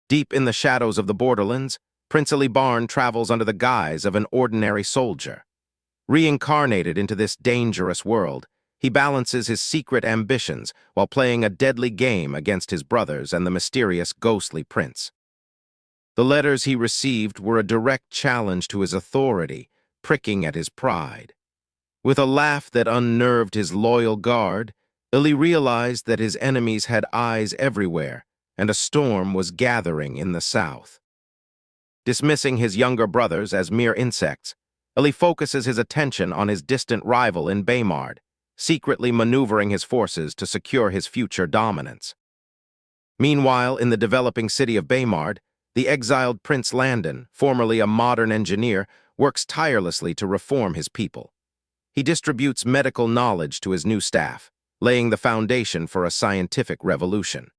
Deep in the shadows of the borderlands, Princely Barn travels under the guise of an ordinary soldier. Reincarnated into this dangerous world, he balances his secret ambitions while playing a deadly game against his brothers and the mysterious ghostly prince. The letters he received were a direct challenge to his authority, pricking at his pride. With a laugh that unnerved his loyal guard, Illy realized that his enemies had eyes everywhere, and a storm was gathering in the south. Dismissing his younger brothers as mere insects, Illy focuses his attention on his distant rival in Baymard, secretly maneuvering his forces to secure his future dominance. Meanwhile, in the developing city of Baymard, the exiled Prince Landon, formerly a modern engineer, works tirelessly to reform his people. He distributes medical knowledge to his new staff, laying the foundation for a scientific revolution.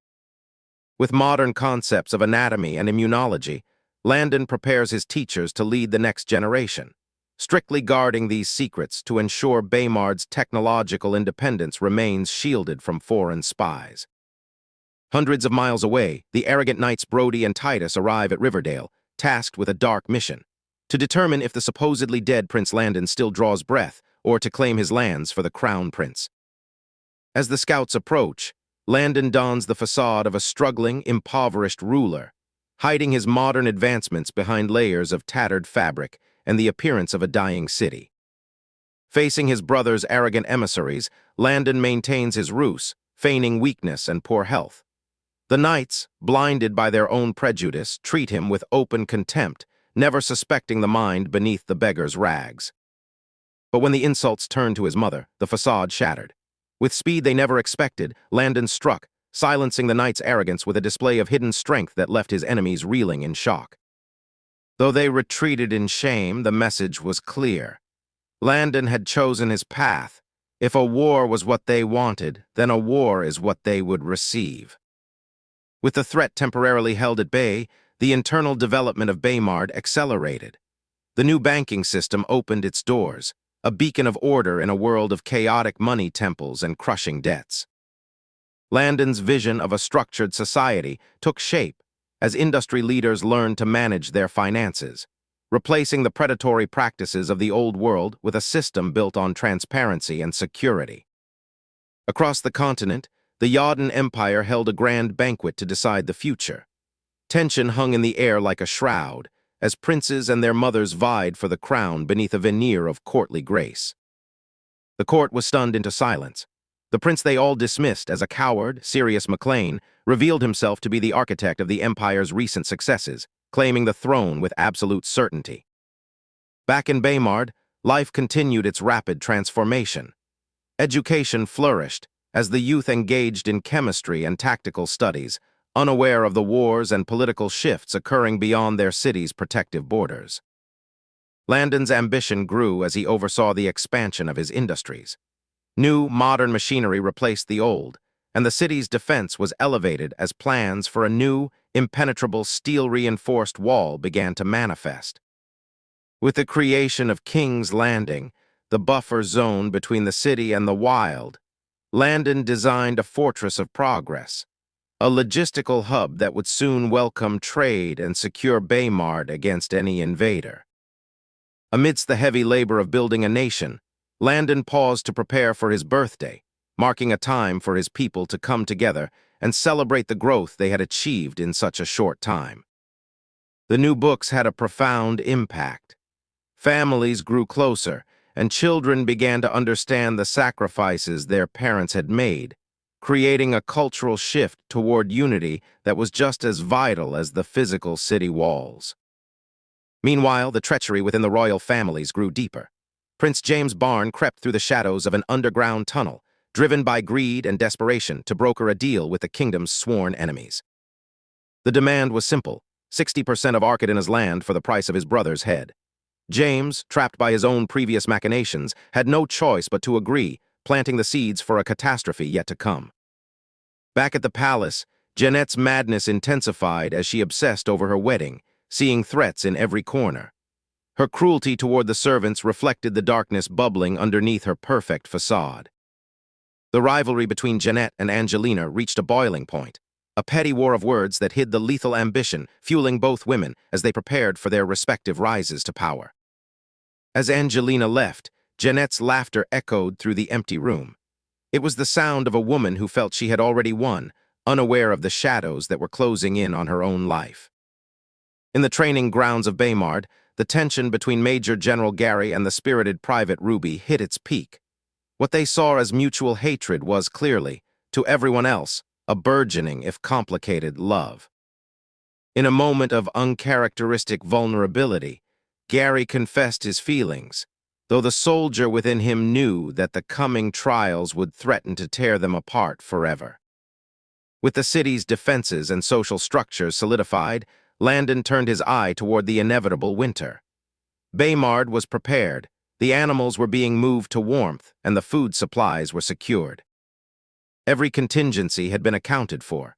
With modern concepts of anatomy and immunology, Landon prepares his teachers to lead the next generation, strictly guarding these secrets to ensure Baymard's technological independence remains shielded from foreign spies. Hundreds of miles away, the arrogant knights Brody and Titus arrive at Riverdale, tasked with a dark mission, to determine if the supposedly dead Prince Landon still draws breath or to claim his lands for the Crown Prince. As the scouts approach, Landon dons the facade of a struggling, impoverished ruler, hiding his modern advancements behind layers of tattered fabric and the appearance of a dying city. Facing his brother's arrogant emissaries, Landon maintains his ruse, feigning weakness and poor health. The knights, blinded by their own prejudice, treat him with open contempt, never suspecting the mind beneath the beggar's rags. But when the insults turned to his mother, the facade shattered. With speed they never expected, Landon struck, silencing the knight's arrogance with a display of hidden strength that left his enemies reeling in shock. Though they retreated in shame, the message was clear. Landon had chosen his path. If a war was what they wanted, then a war is what they would receive. With the threat temporarily held at bay, the internal development of Baymard accelerated. The new banking system opened its doors, a beacon of order in a world of chaotic money temples and crushing debts. Landon's vision of a structured society took shape as industry leaders learned to manage their finances, replacing the predatory practices of the old world with a system built on transparency and security. Across the continent, the Yawden Empire held a grand banquet to decide the future. Tension hung in the air like a shroud, as princes and their mothers vied for the crown beneath a veneer of courtly grace. The court was stunned into silence. The prince they all dismissed as a coward, Sirius MacLean, revealed himself to be the architect of the Empire's recent successes, claiming the throne with absolute certainty. Back in Baymard, life continued its rapid transformation. Education flourished as the youth engaged in chemistry and tactical studies, unaware of the wars and political shifts occurring beyond their city's protective borders. Landon's ambition grew as he oversaw the expansion of his industries. New, modern machinery replaced the old, and the city's defense was elevated as plans for a new, impenetrable steel-reinforced wall began to manifest. With the creation of King's Landing, the buffer zone between the city and the wild, Landon designed a fortress of progress, a logistical hub that would soon welcome trade and secure Baymard against any invader. Amidst the heavy labor of building a nation, Landon paused to prepare for his birthday, marking a time for his people to come together and celebrate the growth they had achieved in such a short time. The new books had a profound impact. Families grew closer, and children began to understand the sacrifices their parents had made, creating a cultural shift toward unity that was just as vital as the physical city walls. Meanwhile, the treachery within the royal families grew deeper. Prince James Barn crept through the shadows of an underground tunnel, driven by greed and desperation to broker a deal with the kingdom's sworn enemies. The demand was simple: 60% of Arcadina's land for the price of his brother's head. James, trapped by his own previous machinations, had no choice but to agree, planting the seeds for a catastrophe yet to come. Back at the palace, Jeanette's madness intensified as she obsessed over her wedding, seeing threats in every corner. Her cruelty toward the servants reflected the darkness bubbling underneath her perfect facade. The rivalry between Jeanette and Angelina reached a boiling point. a petty war of words that hid the lethal ambition fueling both women as they prepared for their respective rises to power. As Angelina left, Jeanette's laughter echoed through the empty room. It was the sound of a woman who felt she had already won, unaware of the shadows that were closing in on her own life. In the training grounds of Baymard, the tension between Major General Gary and the spirited Private Ruby hit its peak. What they saw as mutual hatred was clearly, to everyone else, a burgeoning, if complicated, love. In a moment of uncharacteristic vulnerability, Gary confessed his feelings, though the soldier within him knew that the coming trials would threaten to tear them apart forever. With the city's defenses and social structures solidified, Landon turned his eye toward the inevitable winter. Baymard was prepared, the animals were being moved to warmth, and the food supplies were secured. Every contingency had been accounted for.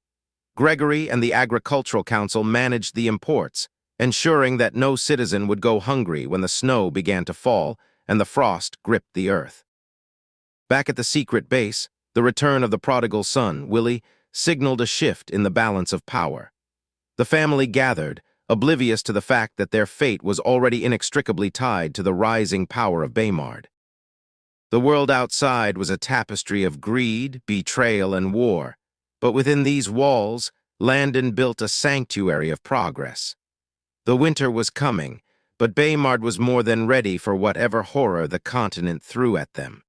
Gregory and the Agricultural Council managed the imports, ensuring that no citizen would go hungry when the snow began to fall and the frost gripped the earth. Back at the secret base, the return of the prodigal son, Willie, signaled a shift in the balance of power. The family gathered, oblivious to the fact that their fate was already inextricably tied to the rising power of Baymard. The world outside was a tapestry of greed, betrayal, and war, but within these walls, Landon built a sanctuary of progress. The winter was coming, but Baymard was more than ready for whatever horror the continent threw at them.